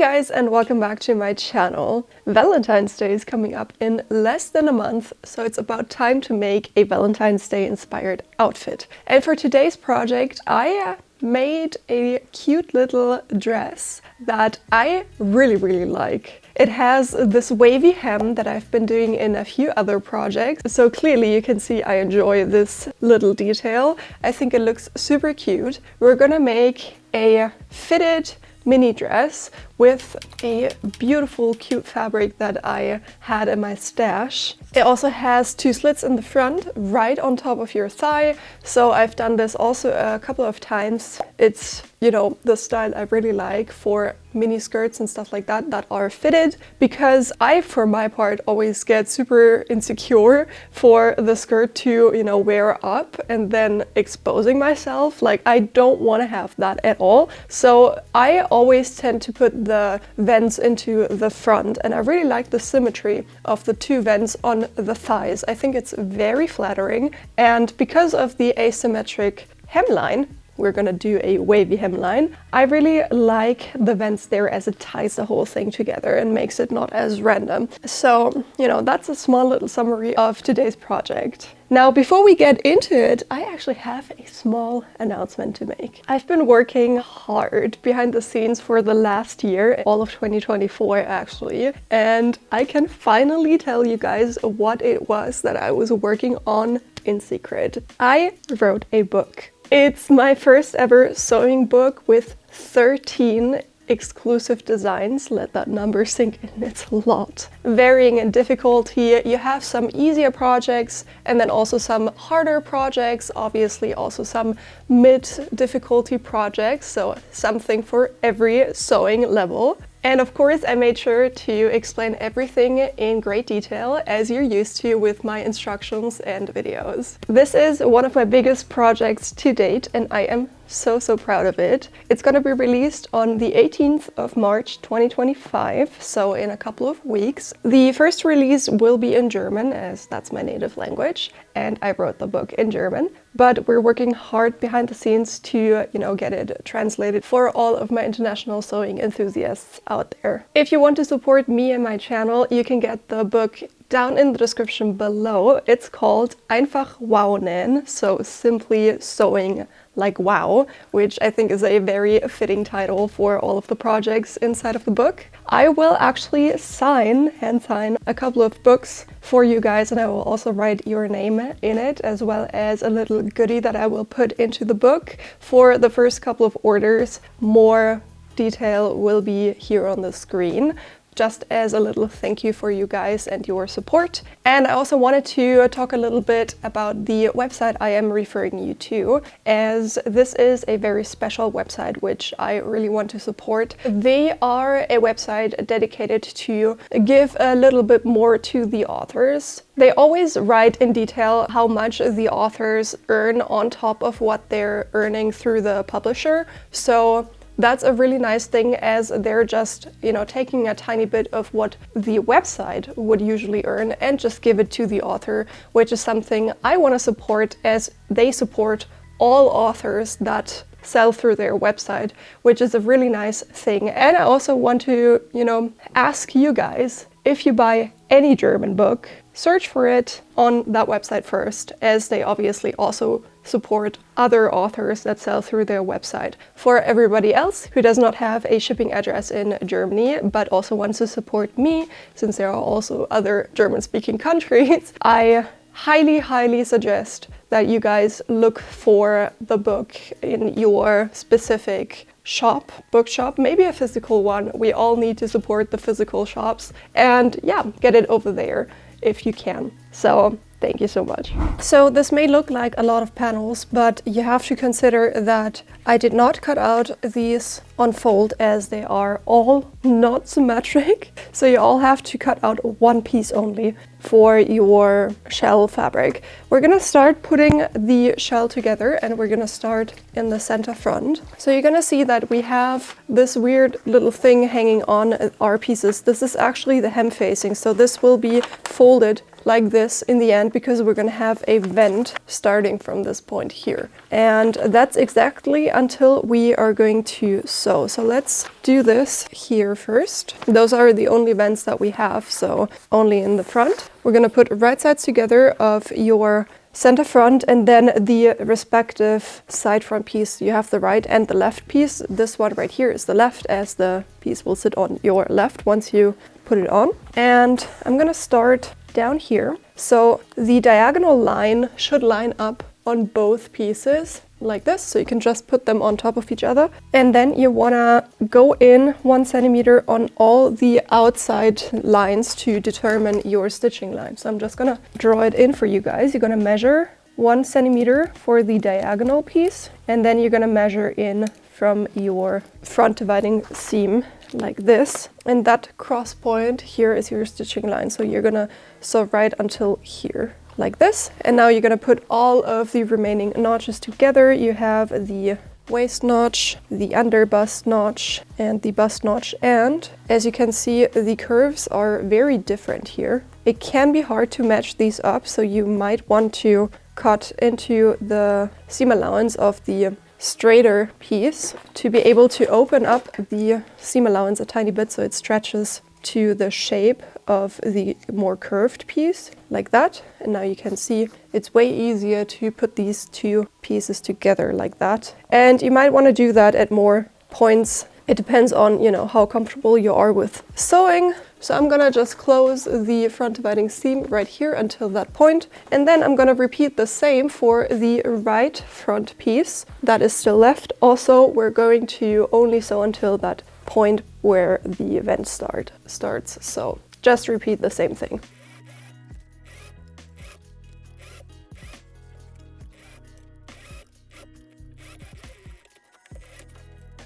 guys, and welcome back to my channel. Valentine's Day is coming up in less than a month, so it's about time to make a Valentine's Day inspired outfit. And for today's project, I made a cute little dress that I really like. It has this wavy hem that I've been doing in a few other projects, so clearly you can see I enjoy this little detail. I think it looks super cute. We're gonna make a fitted mini dress with a beautiful cute fabric that I had in my stash. It also has two slits in the front right on top of your thigh, so I've done this also a couple of times. It's, you know, the style I really like for mini skirts and stuff like that that are fitted, because I, for my part, always get super insecure for the skirt to, you know, wear up and then exposing myself. Like, I don't want to have that at all. So I always tend to put the vents into the front, and I really like the symmetry of the two vents on the thighs. I think it's very flattering, and because of the asymmetric hemline, we're gonna do a wavy hemline. I really like the vents there as it ties the whole thing together and makes it not as random. So, you know, that's a small little summary of today's project. Now, before we get into it, I actually have a small announcement to make. I've been working hard behind the scenes for the last year, all of 2024 actually, and I can finally tell you guys what it was that I was working on in secret. I wrote a book. It's my first ever sewing book with 13 exclusive designs. Let that number sink in, it's a lot. Varying in difficulty, you have some easier projects and then also some harder projects, obviously also some mid-difficulty projects, so something for every sewing level. And of course, I made sure to explain everything in great detail, as you're used to with my instructions and videos. This is one of my biggest projects to date, and I am so proud of it. It's gonna be released on the 18th of March 2025, so in a couple of weeks. The first release will be in German, as that's my native language, and I wrote the book in German. But we're working hard behind the scenes to, you know, get it translated for all of my international sewing enthusiasts out there. If you want to support me and my channel, you can get the book down in the description below. It's called Einfach Wow nähen, so simply sewing like wow, which I think is a very fitting title for all of the projects inside of the book. I will actually hand sign a couple of books for you guys, and I will also write your name in it, as well as a little goodie that I will put into the book for the first couple of orders. More detail will be here on the screen, just as a little thank you for you guys and your support. And I also wanted to talk a little bit about the website I am referring you to, as this is a very special website which I really want to support. They are a website dedicated to give a little bit more to the authors. They always write in detail how much the authors earn on top of what they're earning through the publisher. So that's a really nice thing, as they're just, you know, taking a tiny bit of what the website would usually earn and just give it to the author, which is something I want to support, as they support all authors that sell through their website, which is a really nice thing. And I also want to, you know, ask you guys, if you buy any German book, search for it on that website first, as they obviously also support other authors that sell through their website. For everybody else who does not have a shipping address in Germany, but also wants to support me, since there are also other German-speaking countries, I highly suggest that you guys look for the book in your specific shop, bookshop, maybe a physical one. We all need to support the physical shops, and yeah, get it over there if you can. So thank you so much. So this may look like a lot of panels, but you have to consider that I did not cut out these on fold, as they are all not symmetric. So you all have to cut out one piece only for your shell fabric. We're gonna start putting the shell together, and we're gonna start in the center front. So you're gonna see that we have this weird little thing hanging on our pieces. This is actually the hem facing, so this will be folded like this in the end because we're gonna have a vent starting from this point here. And that's exactly until we are going to sew. So let's do this here first. Those are the only vents that we have, so only in the front. We're gonna put right sides together of your center front and then the respective side front piece. You have the right and the left piece. This one right here is the left, as the piece will sit on your left once you put it on. And I'm gonna start down here. So the diagonal line should line up on both pieces like this, so you can just put them on top of each other. And then you wanna go in 1 centimeter on all the outside lines to determine your stitching line. So I'm just gonna draw it in for you guys. You're gonna measure 1 centimeter for the diagonal piece, and then you're gonna measure in from your front dividing seam like this. And that cross point here is your stitching line. So you're gonna sew right until here, like this. And now you're gonna put all of the remaining notches together. You have the waist notch, the under bust notch, and the bust notch. And as you can see, the curves are very different here. It can be hard to match these up, so you might want to cut into the seam allowance of the straighter piece to be able to open up the seam allowance a tiny bit so it stretches to the shape of the more curved piece, like that. And now you can see it's way easier to put these two pieces together like that. And you might want to do that at more points. It depends on, you know, how comfortable you are with sewing. So I'm gonna just close the front dividing seam right here until that point. And then I'm gonna repeat the same for the right front piece that is still left. Also, we're going to only sew until that point where the vent starts. So just repeat the same thing.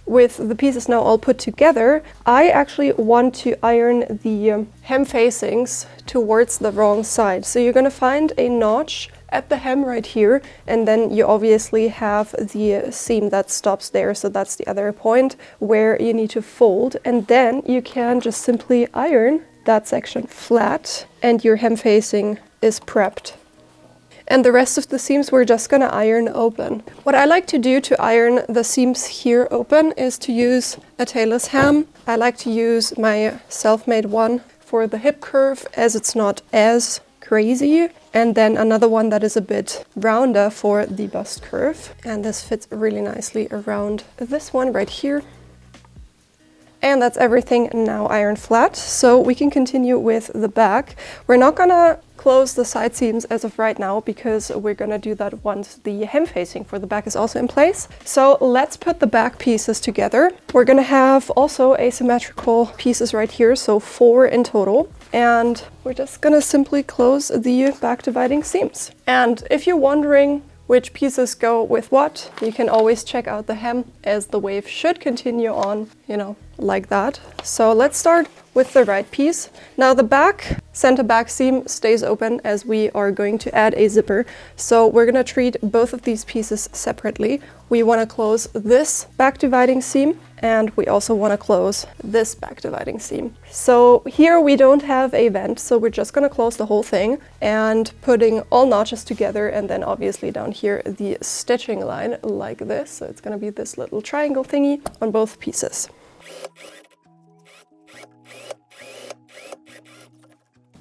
With the pieces now all put together, I actually want to iron the hem facings towards the wrong side. So you're gonna find a notch at the hem right here, and then you obviously have the seam that stops there, so that's the other point where you need to fold, and then you can just simply iron that section flat and your hem facing is prepped. And the rest of the seams we're just gonna iron open. What I like to do to iron the seams here open is to use a tailor's ham. I like to use my self-made one for the hip curve, as it's not as crazy, and then another one that is a bit rounder for the bust curve. And this fits really nicely around this one right here. And that's everything now ironed flat, so we can continue with the back. We're not gonna close the side seams as of right now because we're gonna do that once the hem facing for the back is also in place. So let's put the back pieces together. We're gonna have also asymmetrical pieces right here, so 4 in total. And we're just gonna simply close the back dividing seams. And if you're wondering which pieces go with what, you can always check out the hem, as the wave should continue on, you know, like that. So let's start with the right piece. Now the back, center back seam stays open as we are going to add a zipper. So we're gonna treat both of these pieces separately. We wanna close this back dividing seam, and we also wanna close this back dividing seam. So here we don't have a vent, so we're just gonna close the whole thing and putting all notches together, and then obviously down here the stitching line like this. So it's gonna be this little triangle thingy on both pieces.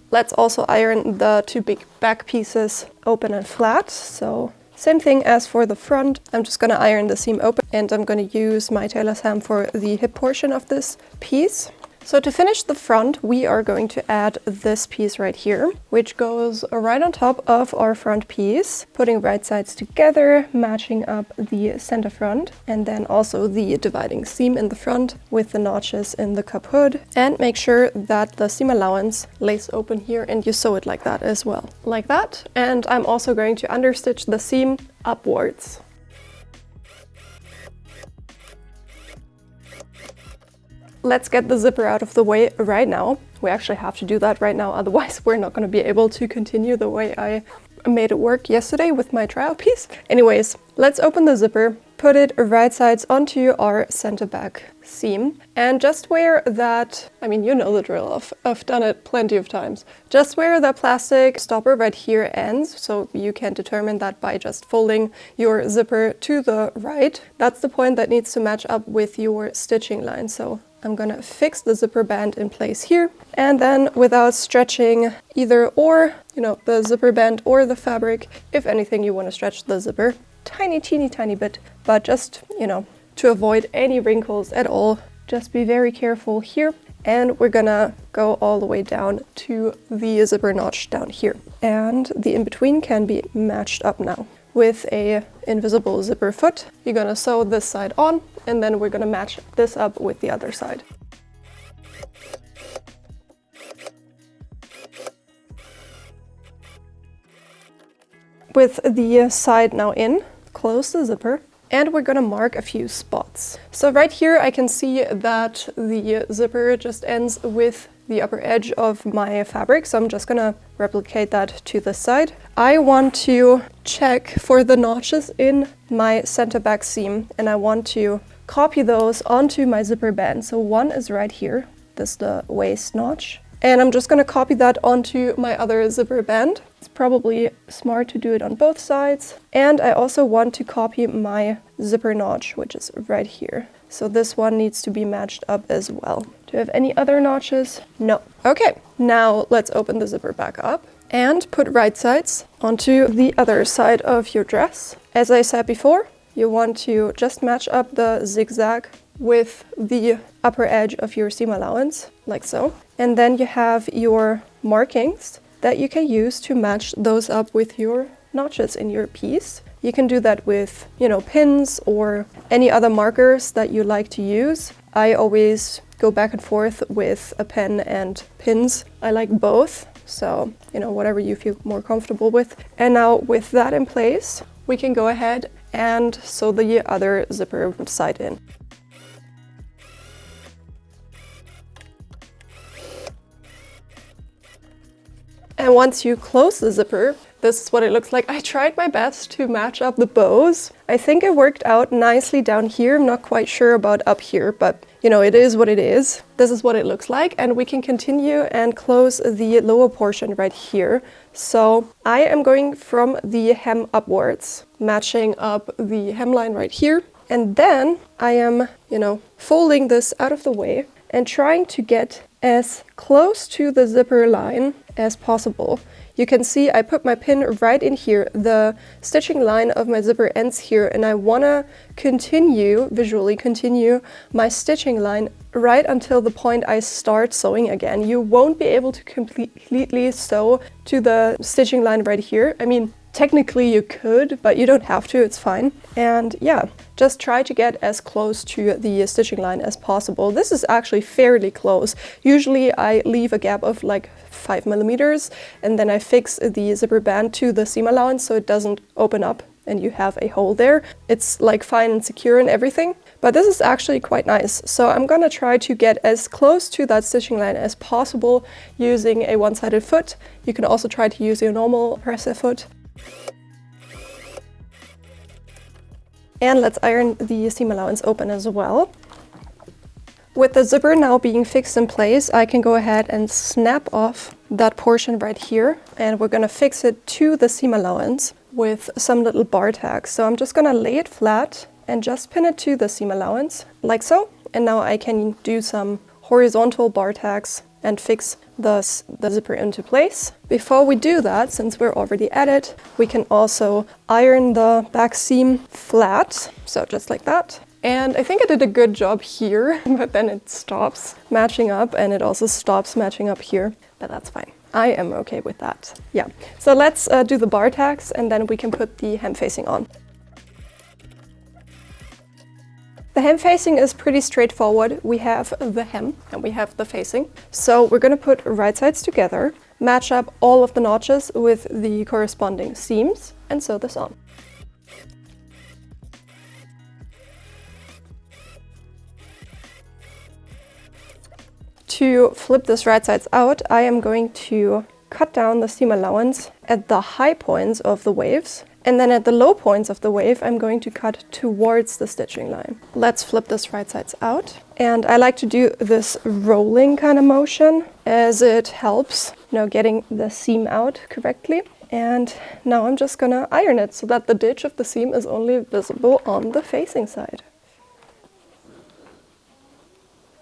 Let's also iron the 2 big back pieces open and flat. So same thing as for the front. I'm just gonna iron the seam open, and I'm gonna use my tailor's ham for the hip portion of this piece. So to finish the front, we are going to add this piece right here, which goes right on top of our front piece, putting right sides together, matching up the center front, and then also the dividing seam in the front with the notches in the cup hood. And make sure that the seam allowance lays open here, and you sew it like that as well. Like that. And I'm also going to understitch the seam upwards. Let's get the zipper out of the way right now. We actually have to do that right now, otherwise we're not going to be able to continue the way I made it work yesterday with my trial piece. Anyways, let's open the zipper, put it right sides onto our center back seam, and just where that, I mean, you know the drill, I've done it plenty of times, just where the plastic stopper right here ends, so you can determine that by just folding your zipper to the right. That's the point that needs to match up with your stitching line. So I'm gonna fix the zipper band in place here, and then without stretching either or, you know, the zipper band or the fabric, if anything you want to stretch the zipper teeny tiny bit, but just, you know, to avoid any wrinkles at all, just be very careful here. And we're gonna go all the way down to the zipper notch down here, and the in-between can be matched up now with a invisible zipper foot. You're gonna sew this side on, and then we're gonna match this up with the other side. With the side now in, close the zipper, and we're gonna mark a few spots. So right here I can see that the zipper just ends with the upper edge of my fabric, so I'm just gonna replicate that to this side. I want to check for the notches in my center back seam, and I want to copy those onto my zipper band. So one is right here, this is the waist notch, and I'm just gonna copy that onto my other zipper band. It's probably smart to do it on both sides. And I also want to copy my zipper notch, which is right here. So this one needs to be matched up as well. Do you have any other notches? No. Okay, now let's open the zipper back up and put right sides onto the other side of your dress. As I said before, you want to just match up the zigzag with the upper edge of your seam allowance, like so. And then you have your markings that you can use to match those up with your notches in your piece. You can do that with, you know, pins or any other markers that you like to use. I always go back and forth with a pen and pins. I like both, so, you know, whatever you feel more comfortable with. And now with that in place, we can go ahead and sew the other zipper side in. And once you close the zipper, this is what it looks like. I tried my best to match up the bows. I think it worked out nicely down here. I'm not quite sure about up here, but you know, it is what it is. This is what it looks like, and we can continue and close the lower portion right here. So I am going from the hem upwards, matching up the hemline right here. And then I am, you know, folding this out of the way and trying to get as close to the zipper line as possible. You can see I put my pin right in here. The stitching line of my zipper ends here, and I wanna visually continue my stitching line right until the point I start sewing again. You won't be able to completely sew to the stitching line right here. I mean, technically you could, but you don't have to, it's fine. And yeah, just try to get as close to the stitching line as possible. This is actually fairly close. Usually I leave a gap of like 5 millimeters, and then I fix the zipper band to the seam allowance so it doesn't open up and you have a hole there. It's like fine and secure and everything, but this is actually quite nice. So I'm gonna try to get as close to that stitching line as possible using a one-sided foot. You can also try to use your normal presser foot. And let's iron the seam allowance open as well. With the zipper now being fixed in place, I can go ahead and snap off that portion right here, and we're gonna fix it to the seam allowance with some little bar tacks. So I'm just gonna lay it flat and just pin it to the seam allowance, like so. And now I can do some horizontal bar tacks and fix the zipper into place. Before we do that, since we're already at it, we can also iron the back seam flat, so just like that. And I think I did a good job here, but then it stops matching up, and it also stops matching up here, but that's fine. I am okay with that. Yeah, so let's do the bar tacks, and then we can put the hem facing on. The hem facing is pretty straightforward. We have the hem and we have the facing. So we're gonna put right sides together, match up all of the notches with the corresponding seams, and sew this on. To flip this right sides out, I am going to cut down the seam allowance at the high points of the waves And then at the low points of the wave, I'm going to cut towards the stitching line. Let's flip this right sides out. And I like to do this rolling kind of motion as it helps, getting the seam out correctly. And now I'm just gonna iron it so that the ditch of the seam is only visible on the facing side.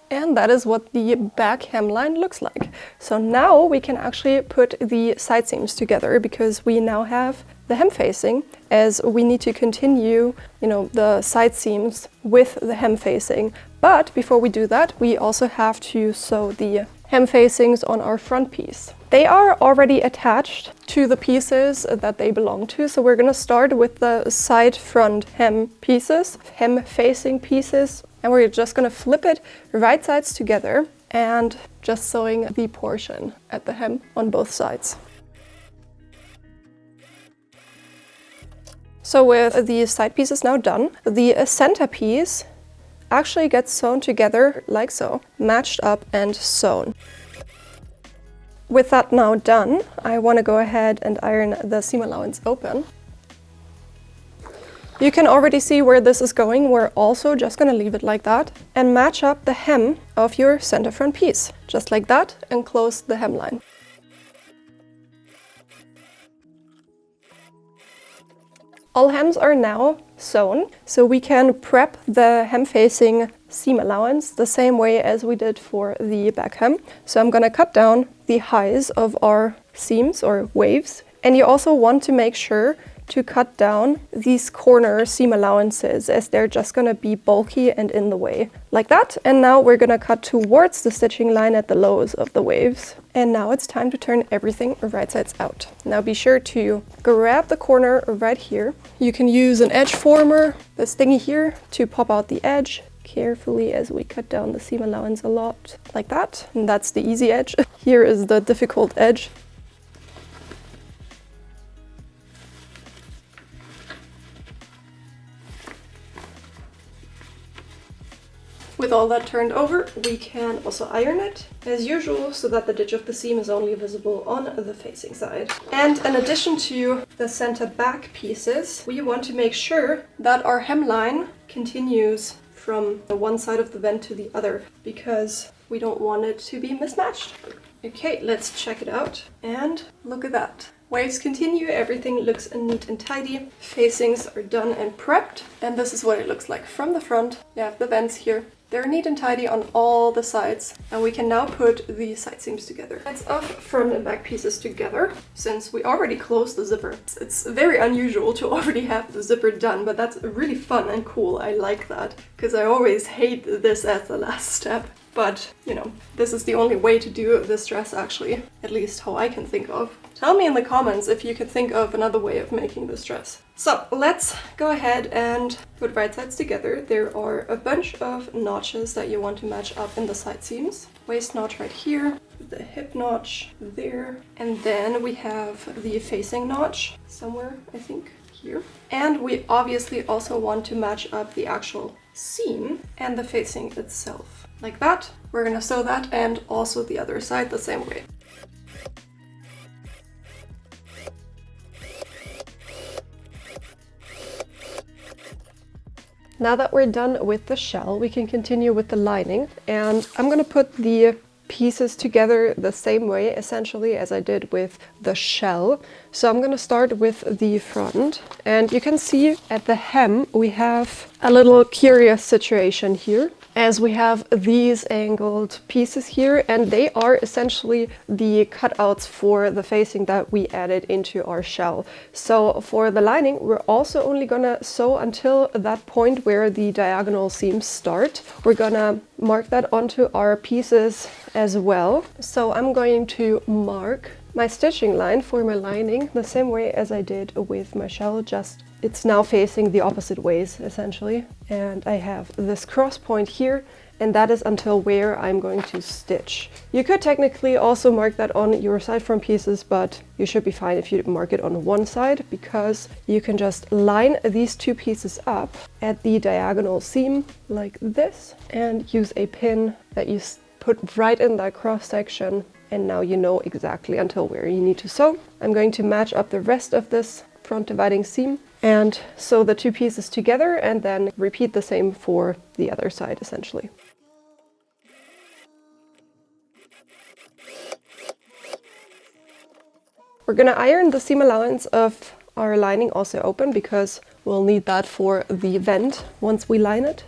And that is what the back hemline looks like. So now we can actually put the side seams together because we now have the hem facing, as we need to continue, the side seams with the hem facing. But before we do that, we also have to sew the hem facings on our front piece. They are already attached to the pieces that they belong to. So we're gonna start with the side front hem pieces, hem facing pieces. And we're just gonna flip it right sides together and just sewing the portion at the hem on both sides. So with the side pieces now done, the center piece actually gets sewn together like so, matched up and sewn. With that now done, I want to go ahead and iron the seam allowance open. You can already see where this is going. We're also just going to leave it like that and match up the hem of your center front piece, just like that, and close the hemline. All hems are now sewn, so we can prep the hem facing seam allowance the same way as we did for the back hem. So I'm going to cut down the highs of our seams or waves, and you also want to make sure to cut down these corner seam allowances, as they're just going to be bulky and in the way, like that. And now we're going to cut towards the stitching line at the lows of the waves. And now it's time to turn everything right sides out. Now be sure to grab the corner right here. You can use an edge former, this thingy here, to pop out the edge carefully as we cut down the seam allowance a lot, like that. And that's the easy edge. Here is the difficult edge. With all that turned over, we can also iron it, as usual, so that the ditch of the seam is only visible on the facing side. And in addition to the center back pieces, we want to make sure that our hemline continues from the one side of the vent to the other, because we don't want it to be mismatched. Okay, let's check it out, and look at that. Waves continue, everything looks neat and tidy. Facings are done and prepped, and this is what it looks like from the front. You have the vents here. They're neat and tidy on all the sides, and we can now put the side seams together. Let's off front and back pieces together, since we already closed the zipper. It's very unusual to already have the zipper done, but that's really fun and cool. I like that, because I always hate this as the last step. But, this is the only way to do this dress, actually, at least how I can think of. Tell me in the comments if you can think of another way of making this dress. So let's go ahead and put right sides together. There are a bunch of notches that you want to match up in the side seams. Waist notch right here, the hip notch there, and then we have the facing notch somewhere, I think, here. And we obviously also want to match up the actual seam and the facing itself. Like that. We're gonna sew that, and also the other side the same way. Now that we're done with the shell, we can continue with the lining, and I'm gonna put the pieces together the same way essentially as I did with the shell. So I'm gonna start with the front, and you can see at the hem we have a little curious situation here, as we have these angled pieces here, and they are essentially the cutouts for the facing that we added into our shell. So for the lining, we're also only gonna sew until that point where the diagonal seams start. We're gonna mark that onto our pieces as well. So I'm going to mark my stitching line for my lining the same way as I did with my shell, just it's now facing the opposite ways essentially. And I have this cross point here, and that is until where I'm going to stitch. You could technically also mark that on your side front pieces, but you should be fine if you mark it on one side, because you can just line these two pieces up at the diagonal seam like this and use a pin that you put right in that cross section, and now you know exactly until where you need to sew. I'm going to match up the rest of this front dividing seam and sew the two pieces together, and then repeat the same for the other side essentially. We're going to iron the seam allowance of our lining also open, because we'll need that for the vent once we line it.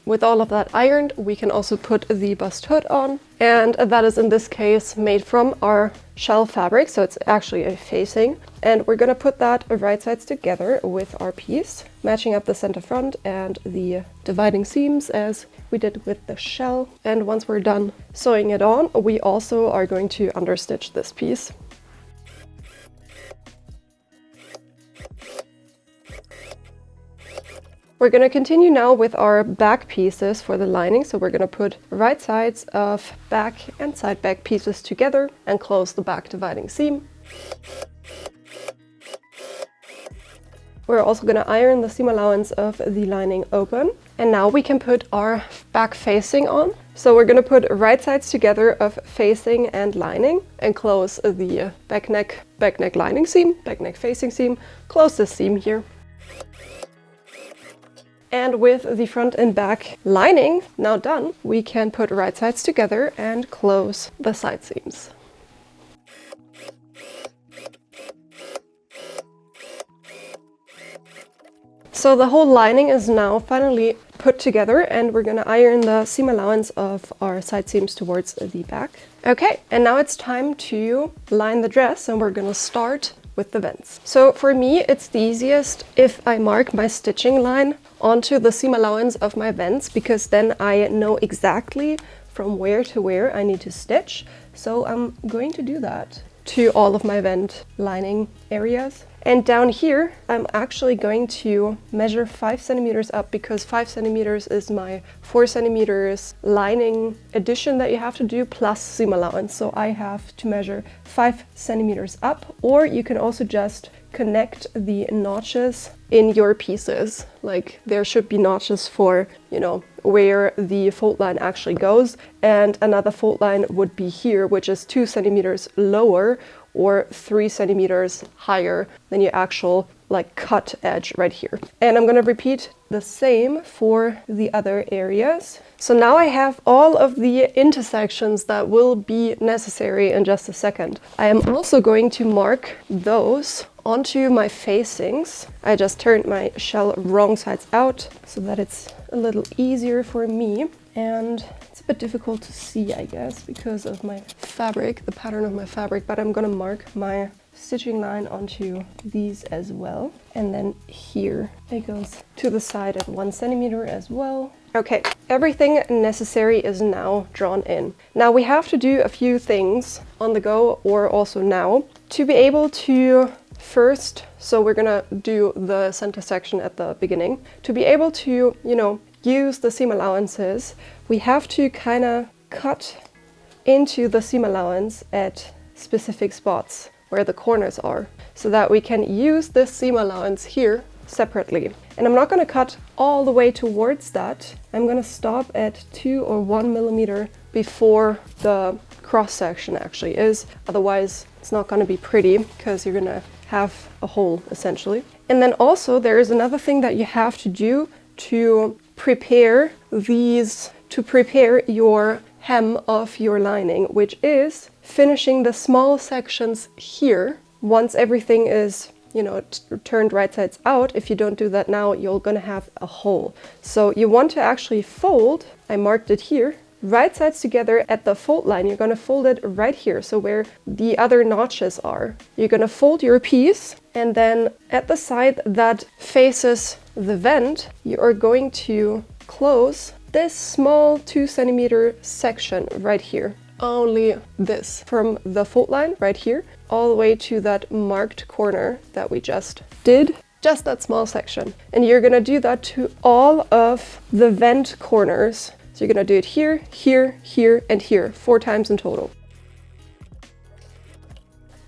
With all of that ironed, we can also put the bust hood on, and that is in this case made from our shell fabric, so it's actually a facing. And we're going to put that right sides together with our piece, matching up the center front and the dividing seams as we did with the shell. And once we're done sewing it on, we also are going to understitch this piece. We're going to continue now with our back pieces for the lining. So we're going to put right sides of back and side back pieces together and close the back dividing seam. We're also going to iron the seam allowance of the lining open. And now we can put our back facing on. So we're going to put right sides together of facing and lining and close the back neck lining seam, back neck facing seam, close this seam here. And with the front and back lining now done, we can put right sides together and close the side seams. So the whole lining is now finally put together, and we're going to iron the seam allowance of our side seams towards the back. Okay, and now it's time to line the dress, and we're going to start with the vents. So for me, it's the easiest if I mark my stitching line onto the seam allowance of my vents, because then I know exactly from where to where I need to stitch. So I'm going to do that to all of my vent lining areas. And down here, I'm actually going to measure 5 centimeters up, because 5 centimeters is my 4 centimeters lining addition that you have to do plus seam allowance. So I have to measure 5 centimeters up, or you can also just connect the notches in your pieces. Like there should be notches for, you know, where the fold line actually goes, and another fold line would be here, which is 2 centimeters lower or 3 centimeters higher than your actual like cut edge right here. And I'm going to repeat the same for the other areas. So now I have all of the intersections that will be necessary in just a second. I am also going to mark those onto my facings. I just turned my shell wrong sides out so that it's a little easier for me. And it's a bit difficult to see, I guess, because of my fabric, the pattern of my fabric, but I'm gonna mark my stitching line onto these as well. And then here it goes to the side at 1 centimeter as well. Okay, everything necessary is now drawn in. Now we have to do a few things on the go or also now to be able to first, so we're gonna do the center section at the beginning. To be able to, you know, use the seam allowances, we have to kind of cut into the seam allowance at specific spots where the corners are, so that we can use this seam allowance here separately. And I'm not going to cut all the way towards that. I'm going to stop at 2 or 1 millimeter before the cross section actually is. Otherwise, it's not going to be pretty, because you're going to have a hole essentially. And then also there is another thing that you have to do to prepare your hem of your lining, which is finishing the small sections here. Once everything is, you know, turned right sides out, if you don't do that now, you're gonna have a hole. So you want to actually fold, I marked it here, right sides together at the fold line. You're gonna fold it right here, so where the other notches are. You're gonna fold your piece, and then at the side that faces the vent, you are going to close this small 2 centimeter section right here. Only this, from the fold line right here all the way to that marked corner that we just did, just that small section. And you're gonna do that to all of the vent corners. So you're gonna do it here, here, here, and here, 4 times in total.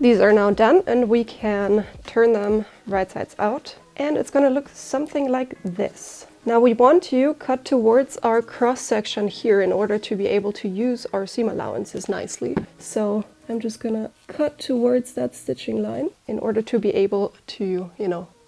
These are now done, and we can turn them right sides out, and it's gonna look something like this. Now we want to cut towards our cross section here in order to be able to use our seam allowances nicely. So I'm just gonna cut towards that stitching line in order to be able to,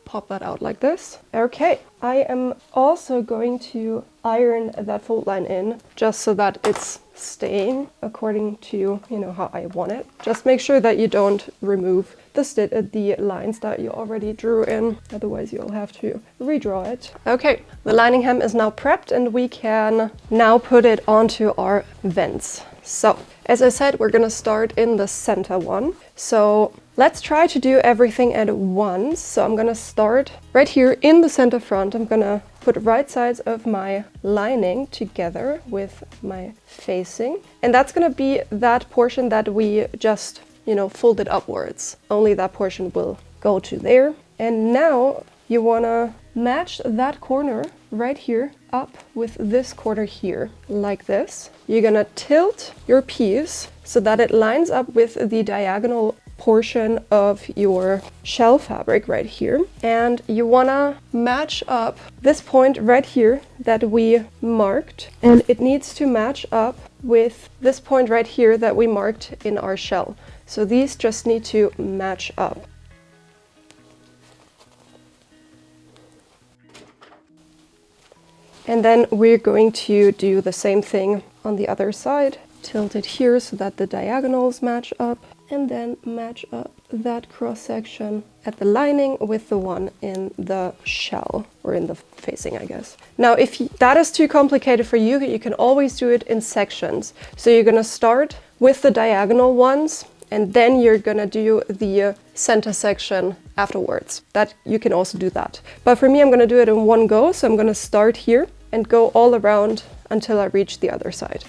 pop that out like this. Okay, I am also going to iron that fold line in just so that it's staying according to, how I want it. Just make sure that you don't remove the lines that you already drew in, otherwise you'll have to redraw it. Okay, the lining hem is now prepped and we can now put it onto our vents. So, as I said, we're gonna start in the center one. So let's try to do everything at once. So I'm gonna start right here in the center front. I'm gonna put right sides of my lining together with my facing. And that's gonna be that portion that we just, folded upwards. Only that portion will go to there. And now you wanna match that corner right here up with this corner here, like this. You're gonna tilt your piece so that it lines up with the diagonal portion of your shell fabric right here. And you wanna match up this point right here that we marked, and it needs to match up with this point right here that we marked in our shell. So these just need to match up. And then we're going to do the same thing on the other side. Tilt it here so that the diagonals match up, and then match up that cross section at the lining with the one in the shell, or in the facing, I guess. Now, if that is too complicated for you, you can always do it in sections. So you're gonna start with the diagonal ones, and then you're gonna do the center section afterwards. That you can also do that. But for me, I'm gonna do it in one go. So I'm gonna start here and go all around until I reach the other side.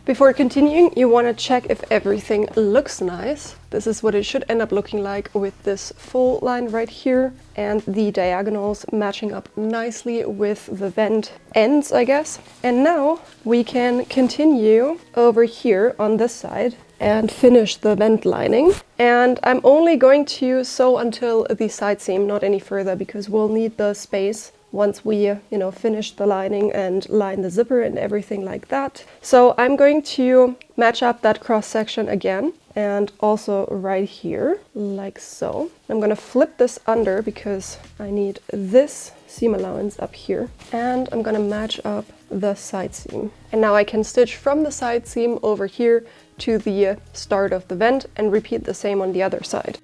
Before continuing, you want to check if everything looks nice. This is what it should end up looking like with this fold line right here and the diagonals matching up nicely with the vent ends, I guess. And now we can continue over here on this side and finish the vent lining. And I'm only going to sew until the side seam, not any further, because we'll need the space once we, finish the lining and line the zipper and everything like that. So I'm going to match up that cross section again, and also right here, like so. I'm gonna flip this under because I need this seam allowance up here, and I'm gonna match up the side seam. And now I can stitch from the side seam over here to the start of the vent and repeat the same on the other side.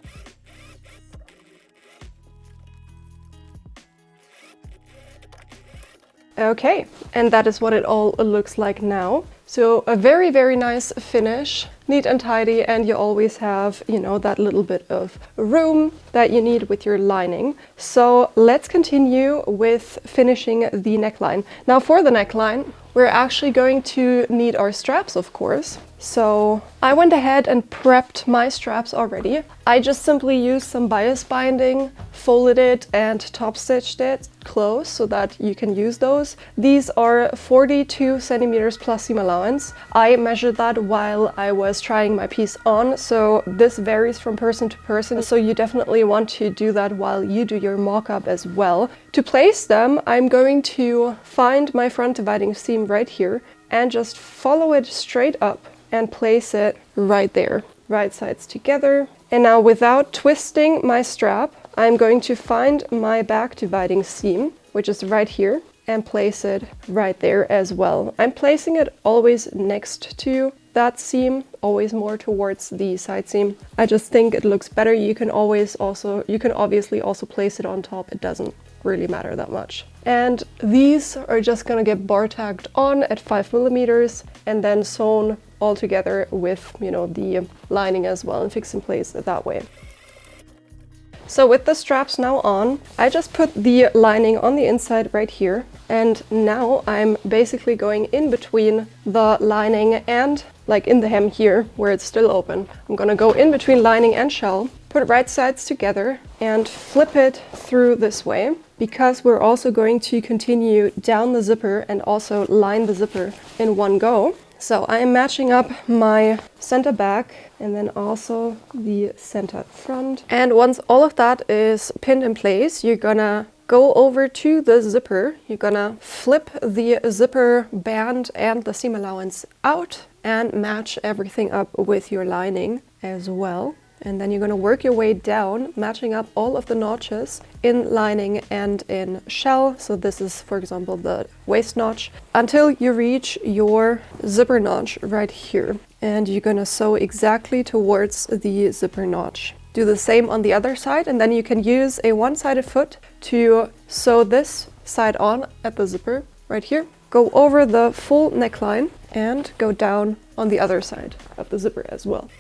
Okay, and that is what it all looks like now. So a very, very nice finish, neat and tidy, and you always have, that little bit of room that you need with your lining. So let's continue with finishing the neckline. Now for the neckline, we're actually going to need our straps, of course. So I went ahead and prepped my straps already. I just simply used some bias binding, folded it and top stitched it close so that you can use those. These are 42 centimeters plus seam allowance. I measured that while I was trying my piece on, so this varies from person to person. So you definitely want to do that while you do your mock-up as well. To place them, I'm going to find my front dividing seam right here and just follow it straight up and place it right there, right sides together. And now without twisting my strap, I'm going to find my back dividing seam, which is right here, and place it right there as well. I'm placing it always next to that seam, always more towards the side seam. I just think it looks better. You can obviously also place it on top. It doesn't really matter that much. And these are just gonna get bar tacked on at 5 millimeters and then sewn all together with, the lining as well, and fixed in place that way. So with the straps now on, I just put the lining on the inside right here, and now I'm basically going in between the lining and, like in the hem here, where it's still open. I'm gonna go in between lining and shell, put right sides together, and flip it through this way, because we're also going to continue down the zipper and also line the zipper in one go. So I am matching up my center back and then also the center front. And once all of that is pinned in place, you're gonna go over to the zipper. You're gonna flip the zipper band and the seam allowance out and match everything up with your lining as well. And then you're gonna work your way down, matching up all of the notches in lining and in shell. So this is, for example, the waist notch, until you reach your zipper notch right here. And you're gonna sew exactly towards the zipper notch. Do the same on the other side, and then you can use a one-sided foot to sew this side on at the zipper right here. Go over the full neckline and go down on the other side of the zipper as well.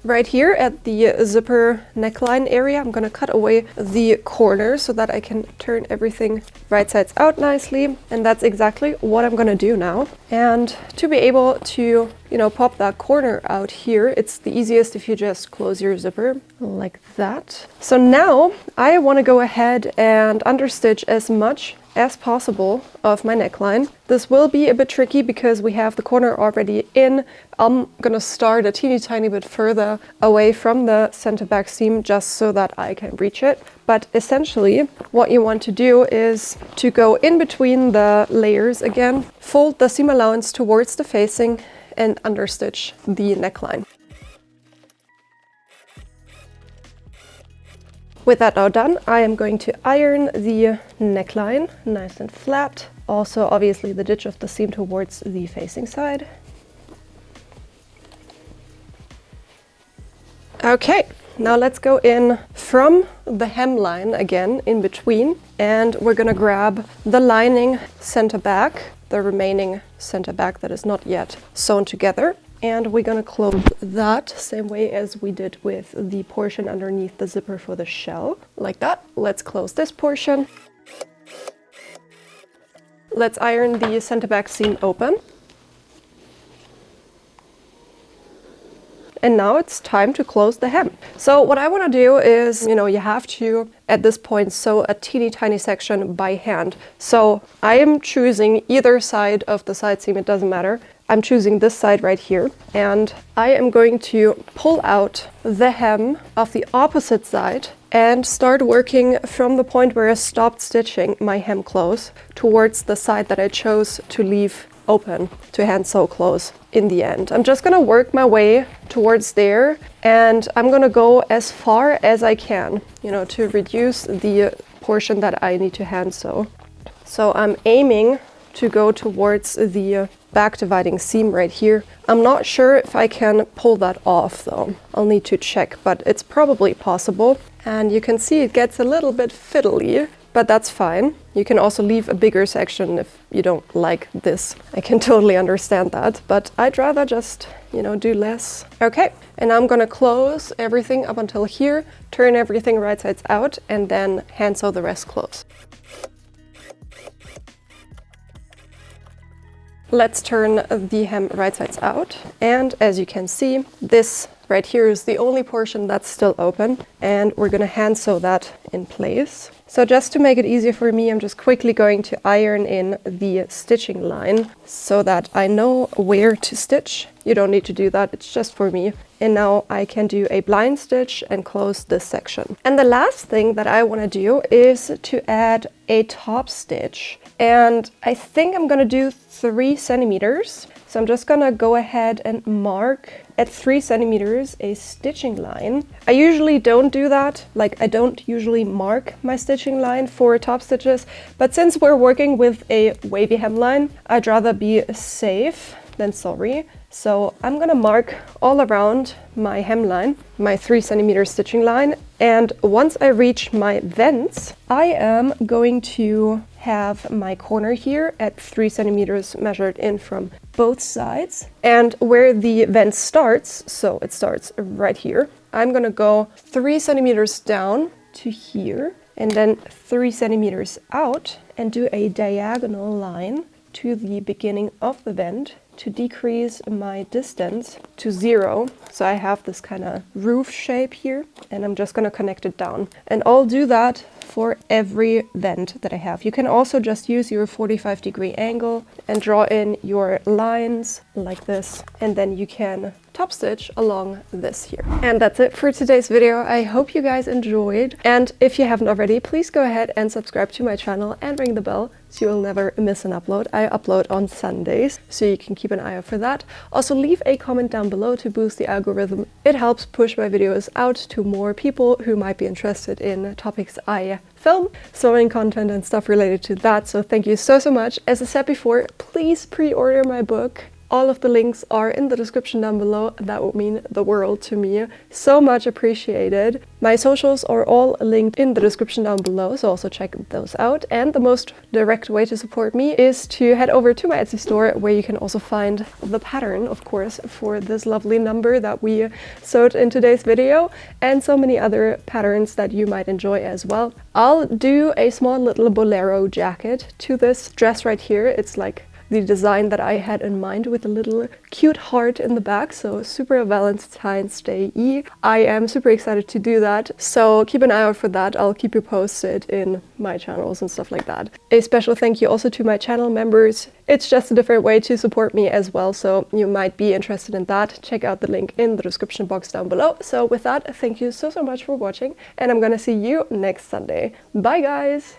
Right here at the zipper neckline area, I'm gonna cut away the corner so that I can turn everything right sides out nicely. And that's exactly what I'm gonna do now. And to be able to, pop that corner out here, it's the easiest if you just close your zipper like that. So now I wanna go ahead and understitch as much as possible of my neckline. This will be a bit tricky because we have the corner already in. I'm gonna start a teeny tiny bit further away from the center back seam just so that I can reach it. But essentially what you want to do is to go in between the layers again, fold the seam allowance towards the facing and understitch the neckline. With that now done, I am going to iron the neckline nice and flat. Also, obviously, the ditch of the seam towards the facing side. Okay, now let's go in from the hemline again in between, and we're gonna grab the lining center back, the remaining center back that is not yet sewn together. And we're gonna close that same way as we did with the portion underneath the zipper for the shell, like that. Let's close this portion. Let's iron the center back seam open. And now it's time to close the hem. So what I want to do is, you have to, at this point, sew a teeny tiny section by hand. So I am choosing either side of the side seam, it doesn't matter. I'm choosing this side right here. And I am going to pull out the hem of the opposite side and start working from the point where I stopped stitching my hem close towards the side that I chose to leave open to hand sew close in the end. I'm just gonna work my way towards there, and I'm gonna go as far as I can, to reduce the portion that I need to hand sew. So I'm aiming to go towards the back dividing seam right here. I'm not sure if I can pull that off though. I'll need to check, but it's probably possible. And you can see it gets a little bit fiddly, but that's fine. You can also leave a bigger section if you don't like this. I can totally understand that, but I'd rather just, do less. Okay, and I'm gonna close everything up until here, turn everything right sides out, and then hand sew the rest close. Let's turn the hem right sides out, and as you can see, this right here is the only portion that's still open, and we're gonna hand sew that in place. So just to make it easier for me, I'm just quickly going to iron in the stitching line so that I know where to stitch. You don't need to do that, it's just for me. And now I can do a blind stitch and close this section. And the last thing that I want to do is to add a top stitch. And I think I'm gonna do 3 centimeters. So I'm just gonna go ahead and mark at 3 centimeters a stitching line. I usually don't do that, I don't usually mark my stitching line for top stitches, but since we're working with a wavy hemline, I'd rather be safe than sorry. So I'm gonna mark all around my hemline, my 3 centimeter stitching line, and once I reach my vents, I am going to have my corner here at 3 centimeters measured in from both sides. And where the vent starts, so it starts right here, I'm gonna go 3 centimeters down to here, and then 3 centimeters out and do a diagonal line to the beginning of the vent to decrease my distance to 0. So I have this kind of roof shape here, and I'm just going to connect it down. And I'll do that for every vent that I have. You can also just use your 45-degree angle and draw in your lines like this, and then you can top stitch along this here. And that's it for today's video. I hope you guys enjoyed, and if you haven't already, please go ahead and subscribe to my channel and ring the bell so you'll never miss an upload. I upload on Sundays, so you can keep an eye out for that. Also, leave a comment down below to boost the algorithm. It helps push my videos out to more people who might be interested in topics I film, sewing content and stuff related to that. So thank you so much. As I said before, please pre-order my book. All of the links are in the description down below. That would mean the world to me. So much appreciated. My socials are all linked in the description down below, so also check those out. And the most direct way to support me is to head over to my Etsy store, where you can also find the pattern, of course, for this lovely number that we sewed in today's video, and so many other patterns that you might enjoy as well. I'll do a small little bolero jacket to this dress right here. It's like the design that I had in mind, with a little cute heart in the back, so super Valentine's Day-y. I am super excited to do that, so keep an eye out for that. I'll keep you posted in my channels and stuff like that. A special thank you also to my channel members. It's just a different way to support me as well, so you might be interested in that. Check out the link in the description box down below. So with that, thank you so much for watching, and I'm gonna see you next Sunday. Bye guys!